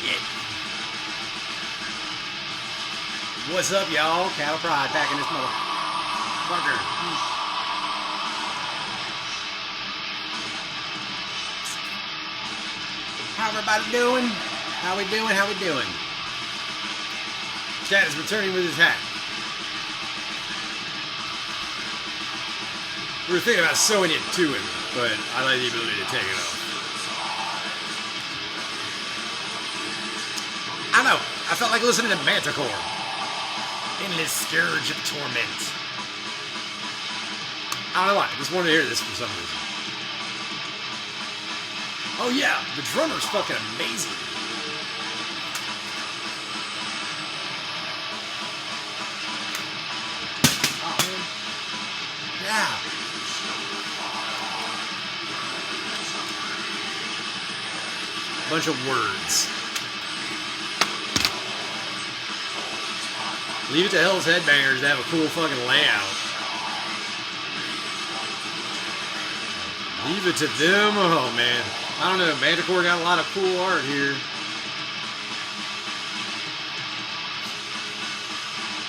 shit. What's up, y'all? Cattle Pride back in this motherfucker. How everybody doing? How we doing? How we doing? Chad is returning with his hat. We were thinking about sewing it to him, but I like the ability to take it off. I don't know. I felt like listening to Manticore. Endless scourge of torment. I don't know why. I just wanted to hear this for some reason. Oh yeah, the drummer's fucking amazing. Oh man. Yeah. Bunch of words. Leave it to Hell's Headbangers to have a cool fucking layout. Leave it to them. Oh man. I don't know. Manticore got a lot of cool art here.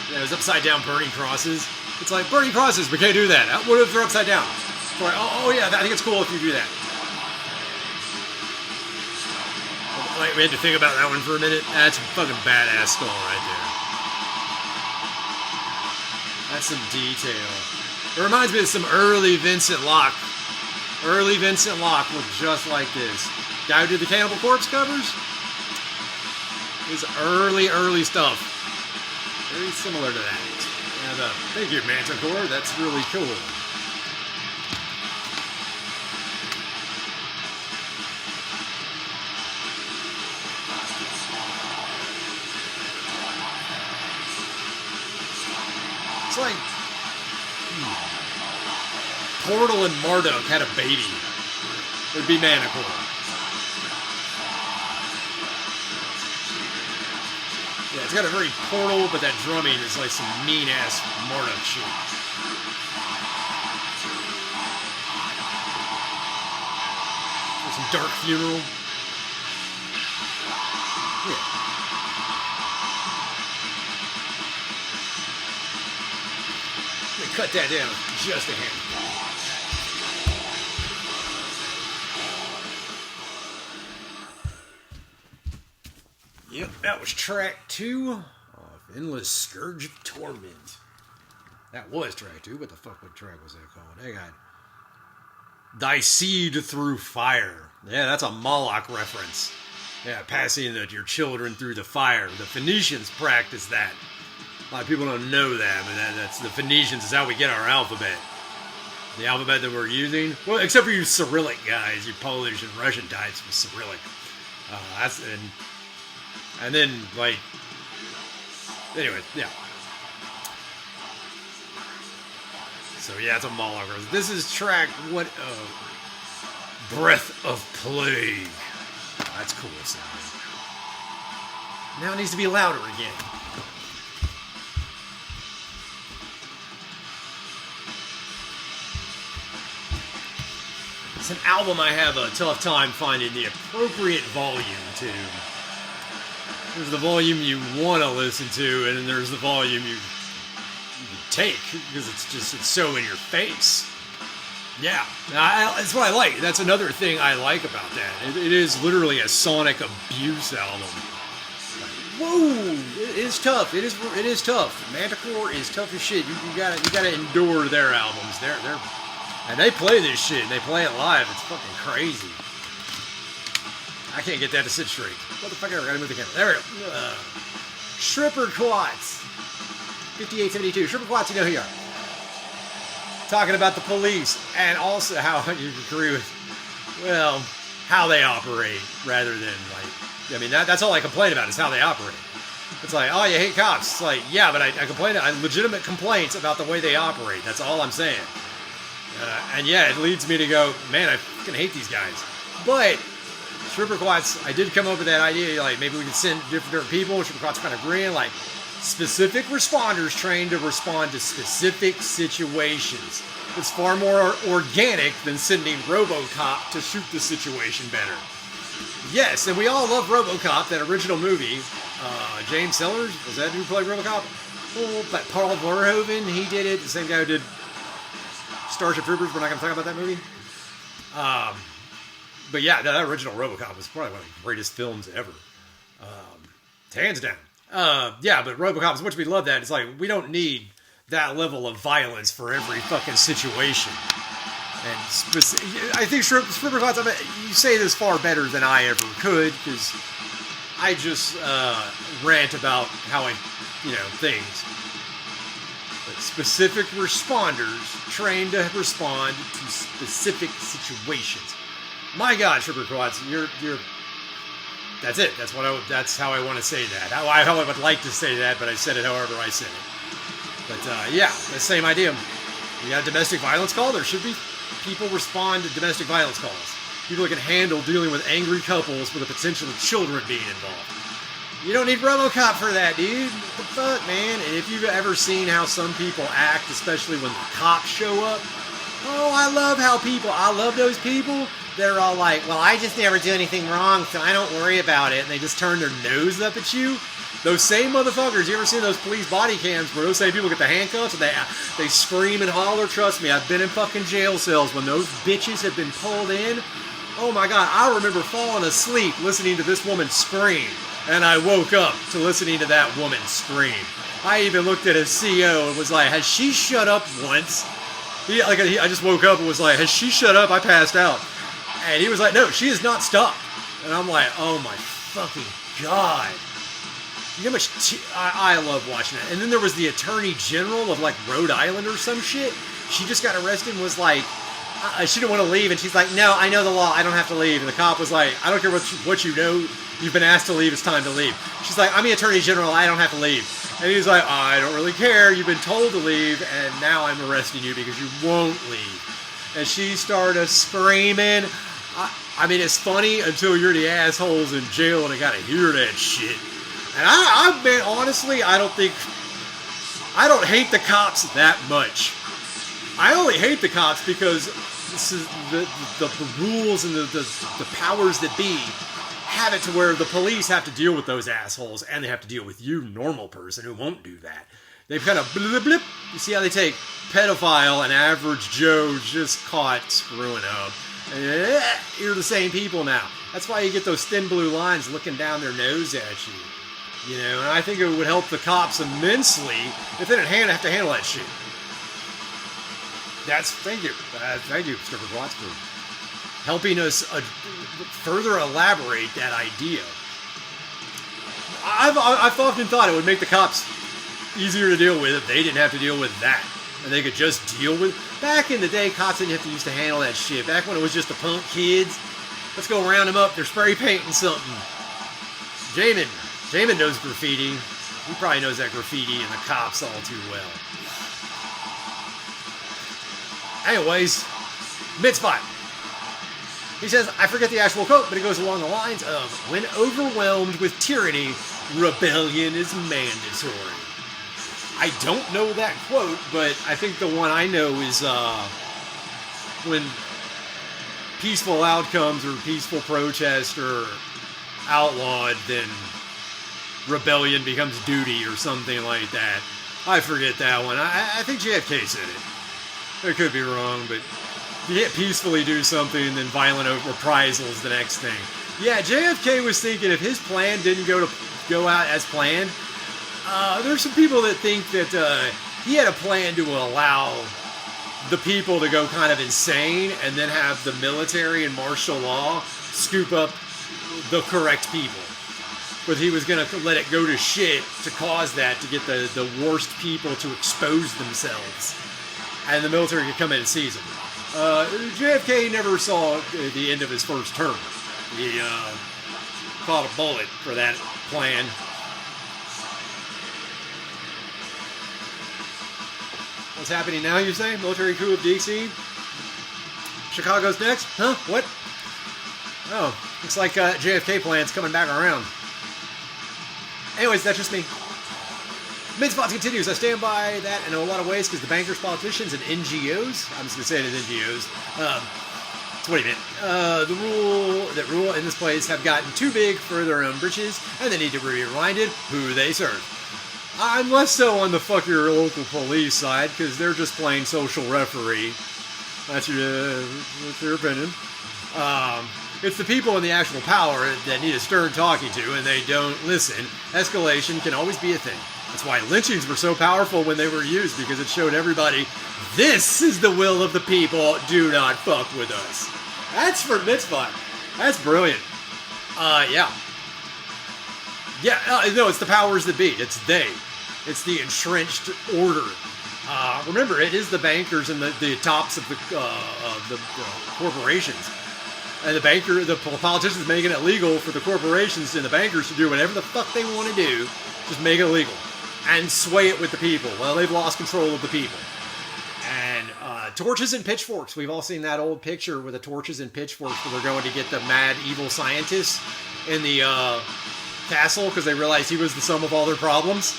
Yeah, there's upside down burning crosses. It's like, burning crosses, we can't do that. What if they're upside down? It's like, oh yeah, I think it's cool if you do that. Like, we had to think about that one for a minute. That's a fucking badass skull right there. That's some detail. It reminds me of some early Vincent Locke. Early Vincent Locke looked just like this. Guy who did the Cannibal Corpse covers? His early stuff. Very similar to that. And thank you, Manticore. That's really cool. It's like Portal and Marduk had a baby. It would be Manticore. Yeah, it's got a very Portal, but that drumming is like some mean-ass Marduk shit. Or some Dark Funeral. Yeah. Cut that down just a hair. Yep, that was track 2 of Endless Scourge of Torment. That was track 2. What the fuck, what track was that called? Hang on. Thy Seed Through Fire. Yeah, that's a Moloch reference. Yeah, passing your children through the fire. The Phoenicians practiced that. A lot of people don't know that, but that's the Phoenicians is how we get our alphabet. The alphabet that we're using, well, except for you Cyrillic guys, you Polish and Russian types with Cyrillic. And then like, anyway, yeah. So yeah, it's a Moloch. This is track Breath of Plague. Oh, that's cool sounding. Now it needs to be louder again. It's an album I have a tough time finding the appropriate volume to. There's the volume you want to listen to, and then there's the volume you take, because it's so in your face. Yeah, that's what I like. That's another thing I like about that. It is literally a sonic abuse album. Whoa, it is tough. It is tough. Manticore is tough as shit. You gotta endure their albums. And they play this shit, and they play it live. It's fucking crazy. I can't get that to sit straight. Motherfucker, I gotta move the camera. There we go. Shripper Quats. 5872. Shripper Quats, you know who you are. Talking about the police, and also how you agree with, well, how they operate, rather than, like, I mean, that's all I complain about, is how they operate. It's like, oh, you hate cops. It's like, yeah, but I complain, legitimate complaints about the way they operate. That's all I'm saying. And yeah, it leads me to go, man, I fucking hate these guys. But Shripper Quats, I did come up with that idea, like, maybe we could send different people. Shripper Quats kind of agreeing, like, specific responders trained to respond to specific situations. It's far more organic than sending RoboCop to shoot the situation better. Yes, and we all love RoboCop, that original movie. James Sellers, was that who played RoboCop? Oh, but Paul Verhoeven, he did it. The same guy who did Starship Troopers. We're not going to talk about that movie. But yeah, that original RoboCop was probably one of the greatest films ever. Hands down. Yeah, but RoboCop, as much as we love that, it's like, we don't need that level of violence for every fucking situation. And I think RoboCop, I mean, you say this far better than I ever could, because I just rant about how I, things. But specific responders trained to respond to specific situations. My God, Tripper Quads, you're. That's it. That's how I want to say that. How I would like to say that, but I said it however I said it. But yeah, the same idea. You got a domestic violence call. There should be people respond to domestic violence calls. People that can handle dealing with angry couples with the potential of children being involved. You don't need RoboCop for that, dude. What the fuck, man? And if you've ever seen how some people act, especially when the cops show up, oh, I love those people. They're all like, well, I just never do anything wrong, so I don't worry about it. And they just turn their nose up at you. Those same motherfuckers, you ever seen those police body cams where those same people get the handcuffs and they scream and holler? Trust me, I've been in fucking jail cells when those bitches have been pulled in. Oh my God, I remember falling asleep listening to this woman scream. And I woke up to listening to that woman scream. I even looked at his CO and was like, has she shut up once? I just woke up and was like, has she shut up? I passed out. And he was like, no, she has not stopped. And I'm like, oh my fucking God. You know how much I love watching it. And then there was the Attorney General of like Rhode Island or some shit. She just got arrested and was like, she didn't want to leave. And she's like, no, I know the law. I don't have to leave. And the cop was like, I don't care what you know. You've been asked to leave. It's time to leave. She's like, I'm the Attorney General. I don't have to leave. And he's like, I don't really care. You've been told to leave. And now I'm arresting you because you won't leave. And she started screaming. I mean, it's funny until you're the assholes in jail and I gotta hear that shit. And I mean, honestly, I don't hate the cops that much. I only hate the cops because this is the rules and the powers that be have it to where the police have to deal with those assholes and they have to deal with you, normal person, who won't do that. They've kind of blip, blip. You see how they take pedophile and average Joe just caught screwing up. You're the same people now. That's why you get those thin blue lines looking down their nose at you. And I think it would help the cops immensely if they didn't have to handle that shit. Thank you, Mr. Watts, for helping us further elaborate that idea. I've often thought it would make the cops easier to deal with if they didn't have to deal with that. And they could just deal with... Back in the day, cops didn't have to used to handle that shit. Back when it was just the punk kids. Let's go round them up. They're spray painting something. Jamin knows graffiti. He probably knows that graffiti and the cops all too well. Anyways, Mitzvot. He says, I forget the actual quote, but it goes along the lines of, when overwhelmed with tyranny, rebellion is mandatory. I don't know that quote, but I think the one I know is when peaceful outcomes or peaceful protest are outlawed, then rebellion becomes duty or something like that. I forget that one. I think JFK said it. I could be wrong, but you can't peacefully do something and then violent reprisal is the next thing. Yeah, JFK was thinking if his plan didn't go out as planned, there's some people that think that he had a plan to allow the people to go kind of insane and then have the military and martial law scoop up the correct people. But he was going to let it go to shit to cause that, to get the worst people to expose themselves. And the military could come in and seize them. JFK never saw the end of his first term. He caught a bullet for that plan. What's happening now, you say? Military coup of D.C.? Chicago's next? Huh? What? Oh, looks like JFK plan's coming back around. Anyways, that's just me. Midspots continues. I stand by that in a lot of ways because the bankers, politicians, and NGOs, I'm just going to say it as NGOs, That's what he meant. The rule in this place have gotten too big for their own britches, and they need to be reminded who they serve. I'm less so on the fuck your local police side, because they're just playing social referee. That's your opinion. It's the people in the actual power that need a stern talking to, and they don't listen. Escalation can always be a thing. That's why lynchings were so powerful when they were used, because it showed everybody, this is the will of the people, do not fuck with us. That's for mitzvah. That's brilliant. Yeah. Yeah, no, it's the powers that be. It's they. It's the entrenched order. Remember, it is the bankers and the tops of the corporations. And the politicians making it legal for the corporations and the bankers to do whatever the fuck they want to do. Just make it illegal. And sway it with the people. Well, they've lost control of the people. And torches and pitchforks. We've all seen that old picture with the torches and pitchforks where they're going to get the mad evil scientist in the castle because they realized he was the sum of all their problems.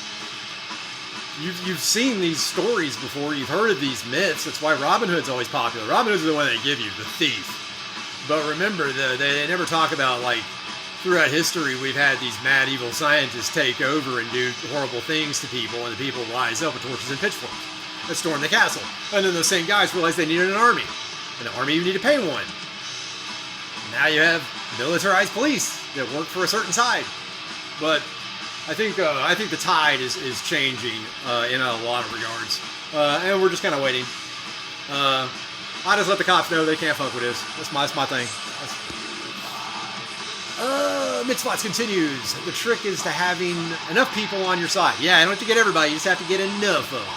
You've seen these stories before. You've heard of these myths. That's why Robin Hood's always popular. Robin Hood's the one they give you, the thief. But remember, they never talk about, like, throughout history, we've had these mad evil scientists take over and do horrible things to people, and the people rise up with torches and pitchforks and storm the castle. And then those same guys realize they needed an army. And the army, you need to pay one. Now you have militarized police that work for a certain side. But I think the tide is changing in a lot of regards. And we're just kind of waiting. I just let the cops know they can't fuck with this. That's my thing. Mitzvot continues. The trick is to having enough people on your side. Yeah, you don't have to get everybody. You just have to get enough of them.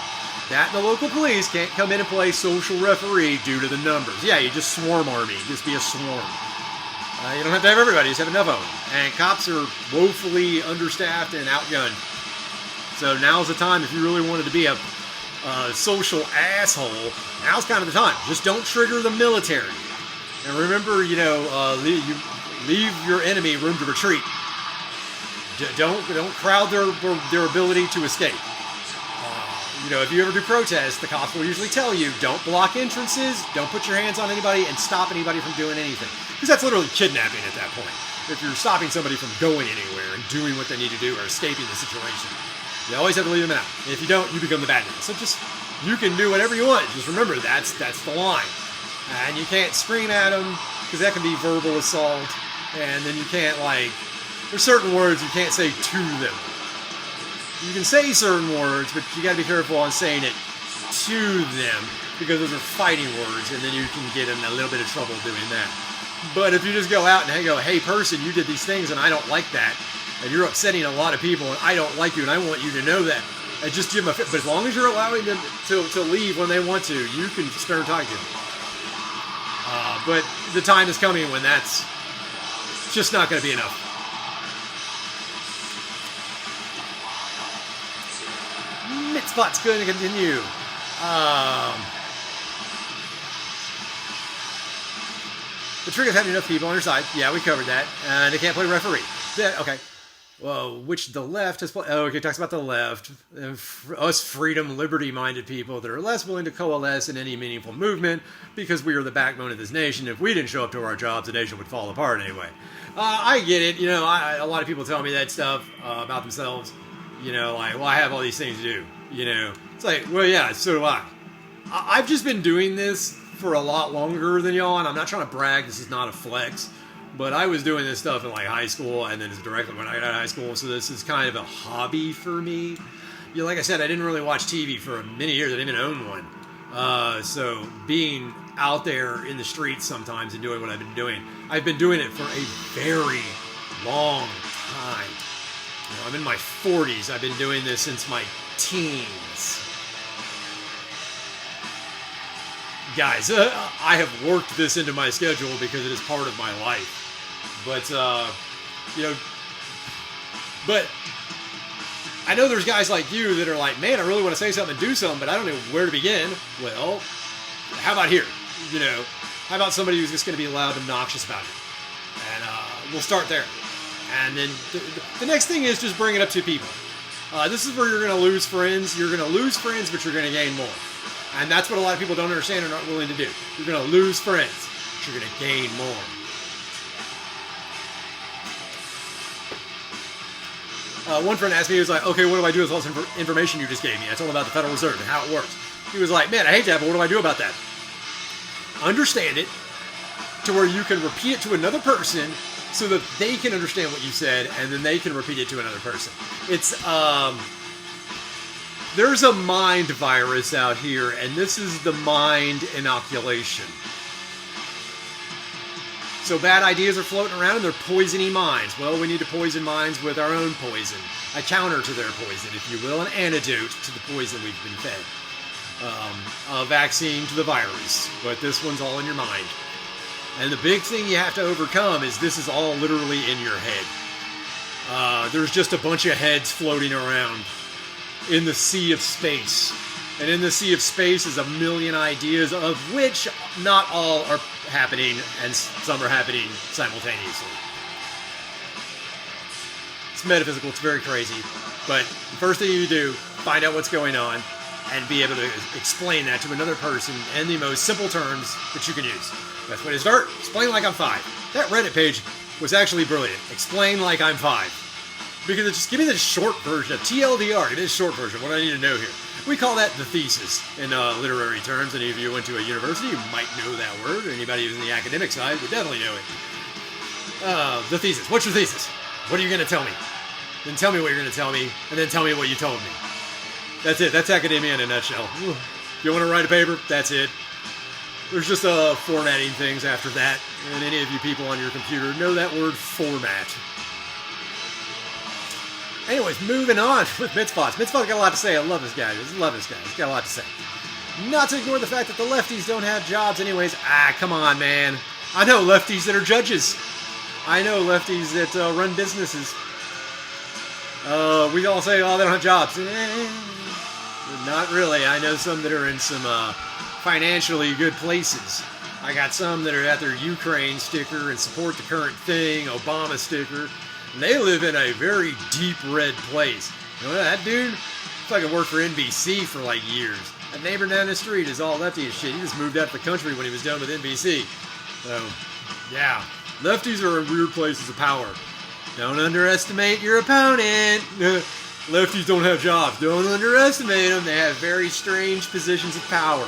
That and the local police can't come in and play social referee due to the numbers. Yeah, you just swarm army. Just be a swarm. You don't have to have everybody. You just have enough of them. And cops are woefully understaffed and outgunned. So now's the time if you really wanted to be a social asshole. Now's kind of the time. Just don't trigger the military. And remember, leave your enemy room to retreat. Don't crowd their ability to escape. If you ever do protests, the cops will usually tell you, don't block entrances, don't put your hands on anybody, and stop anybody from doing anything. Because that's literally kidnapping at that point. If you're stopping somebody from going anywhere and doing what they need to do or escaping the situation. You always have to leave them out. And if you don't, you become the bad guy. So you can do whatever you want. Just remember, that's the line. And you can't scream at them, because that can be verbal assault. And then you can't, there's certain words you can't say to them. You can say certain words, but you gotta be careful on saying it to them, because those are fighting words, and then you can get in a little bit of trouble doing that. But if you just go out and go, hey person, you did these things and I don't like that, and you're upsetting a lot of people and I don't like you and I want you to know that, and just give them but as long as you're allowing them to leave when they want to, you can start talking to them. But the time is coming when that's just not going to be enough. Mitzvot's going to continue. The trick is having enough people on your side. Yeah, we covered that. They can't play referee. Okay. Well, which the left has played. Oh, okay, talks about the left. Us freedom, liberty-minded people that are less willing to coalesce in any meaningful movement because we are the backbone of this nation. If we didn't show up to our jobs, the nation would fall apart anyway. I get it. A lot of people tell me that stuff about themselves. I have all these things to do. It's like, well, yeah, so do I. I've just been doing this for a lot longer than y'all, and I'm not trying to brag. This is not a flex. But I was doing this stuff in high school, and then it's directly when I got out of high school, so this is kind of a hobby for me. Like I said, I didn't really watch TV for many years. I didn't even own one. So being out there in the streets sometimes and doing what I've been doing it for a very long time. I'm in my 40s. I've been doing this since my teens. Guys, I have worked this into my schedule because it is part of my life. But, but I know there's guys like you that are like, man, I really want to say something and do something, but I don't know where to begin. Well, how about here? How about somebody who's just going to be loud and obnoxious about it? And we'll start there. And then the next thing is just bring it up to people. This is where you're going to lose friends. You're going to lose friends, but you're going to gain more. And that's what a lot of people don't understand or not willing to do. You're going to lose friends. you're going to gain more. One friend asked me, he was like, okay, what do I do with all this information you just gave me? I told him about the Federal Reserve and how it works. He was like, man, I hate that, but what do I do about that? Understand it to where you can repeat it to another person so that they can understand what you said, and then they can repeat it to another person. It's, there's a mind virus out here, and this is the mind inoculation. So bad ideas are floating around and they're poisoning minds. Well, we need to poison minds with our own poison. A counter to their poison, if you will. An antidote to the poison we've been fed. A vaccine to the virus. But this one's all in your mind. And the big thing you have to overcome is this is all literally in your head. There's just a bunch of heads floating around in the sea of space. And in the sea of space is a million ideas, of which not all are happening, and some are happening simultaneously. It's metaphysical, it's very crazy. But the first thing you do, find out what's going on, and be able to explain that to another person in the most simple terms that you can use. Best way to start, explain like I'm 5. That Reddit page was actually brilliant. Explain like I'm 5. Because it's just, give me the short version of TLDR. It is short version, what I need to know here. We call that the thesis in literary terms. Any of you went to a university, you might know that word. Anybody who's in the academic side would definitely know it. The thesis. What's your thesis? What are you going to tell me? Then tell me what you're going to tell me, and then tell me what you told me. That's it. That's academia in a nutshell. If you want to write a paper, that's it. There's just formatting things after that. And any of you people on your computer know that word format. Anyways, moving on with Mitzvot. Mitzvot got a lot to say. I love this guy. He's got a lot to say. Not to ignore the fact that the lefties don't have jobs anyways. Come on, man. I know lefties that are judges. I know lefties that run businesses. We all say, oh, they don't have jobs. Not really. I know some that are in some financially good places. I got some that are at their Ukraine sticker and support the current thing, Obama sticker. And they live in a very deep red place. You know, that dude fucking worked for NBC for like years. That neighbor down the street is all lefty as shit. He just moved out of the country when he was done with NBC. So, yeah. Lefties are in weird places of power. Don't underestimate your opponent. Lefties don't have jobs. Don't underestimate them. They have very strange positions of power.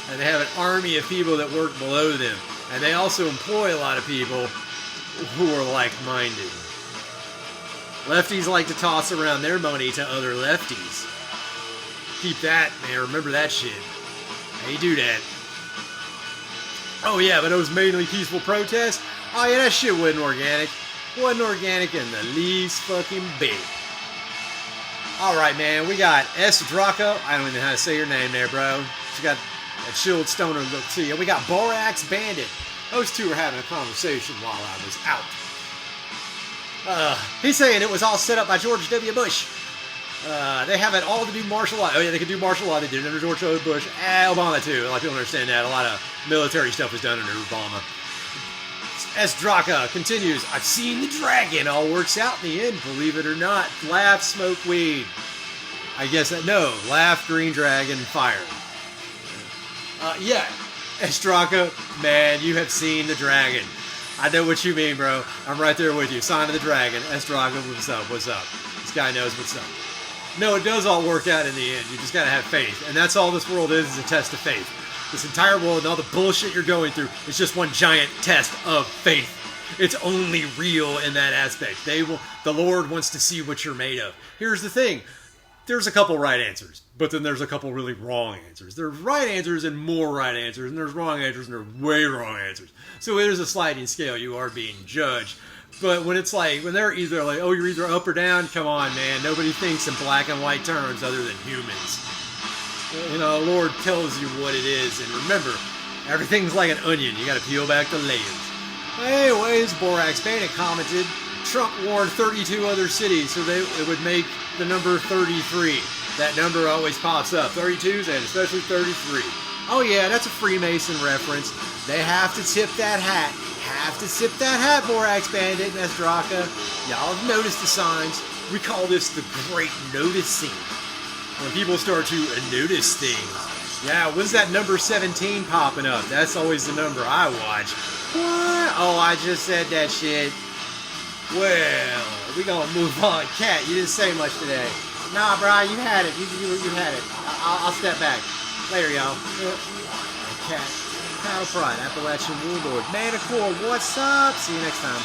And they have an army of people that work below them. And they also employ a lot of people who are like-minded. Lefties like to toss around their money to other lefties. Keep that, man. Remember that shit. They do that. Oh, yeah, but those mainly peaceful protests? Oh, yeah, that shit wasn't organic. Wasn't organic in the least fucking bit. Alright, man, we got S. Draka. I don't even know how to say your name there, bro. She got a chilled stoner look to you. We got Borax Bandit. Those two were having a conversation while I was out. He's saying it was all set up by George W. Bush. They have it all to do martial law. Oh, yeah, they could do martial law. They did it under George W. Bush. Obama, too. A lot of people understand that. A lot of military stuff was done under Obama. S. Draka continues, I've seen the dragon. All works out in the end, believe it or not. Laugh, smoke weed. I guess that, no. Laugh, green dragon, fire. Yeah. S. Draka, man, you have seen the dragon. I know what you mean, bro. I'm right there with you. Sign of the dragon. S. Draka, what's up? What's up? This guy knows what's up. No, it does all work out in the end. You just gotta have faith. And that's all this world is a test of faith. This entire world and all the bullshit you're going through is just one giant test of faith. It's only real in that aspect. The Lord wants to see what you're made of. Here's the thing. There's a couple right answers, but then there's a couple really wrong answers. There's right answers and more right answers, and there's wrong answers and there's way wrong answers. So it is a sliding scale. You are being judged. But when it's like, when they're either like, oh, you're either up or down, come on, man. Nobody thinks in black and white terms other than humans. You know, the Lord tells you what it is. And remember, everything's like an onion. You got to peel back the layers. Anyways, Borax Bandit commented, Trump warned 32 other cities, so it would make the number 33. That number always pops up. 32s and especially 33. Oh yeah, that's a Freemason reference. They have to tip that hat. Have to tip that hat, Borax Bandit and Draka. Y'all have noticed the signs. We call this the Great Noticing. When people start to notice things, Yeah, when's that number 17 popping up? That's always the number I watch. What? Oh, I just said that shit. Well, we gonna move on. Cat, you didn't say much today. Nah, Brian, you had it. You had it. I'll step back. Later, y'all. Cat, Cattle Pride, Appalachian Warlord, Manticore, what's up? See you next time.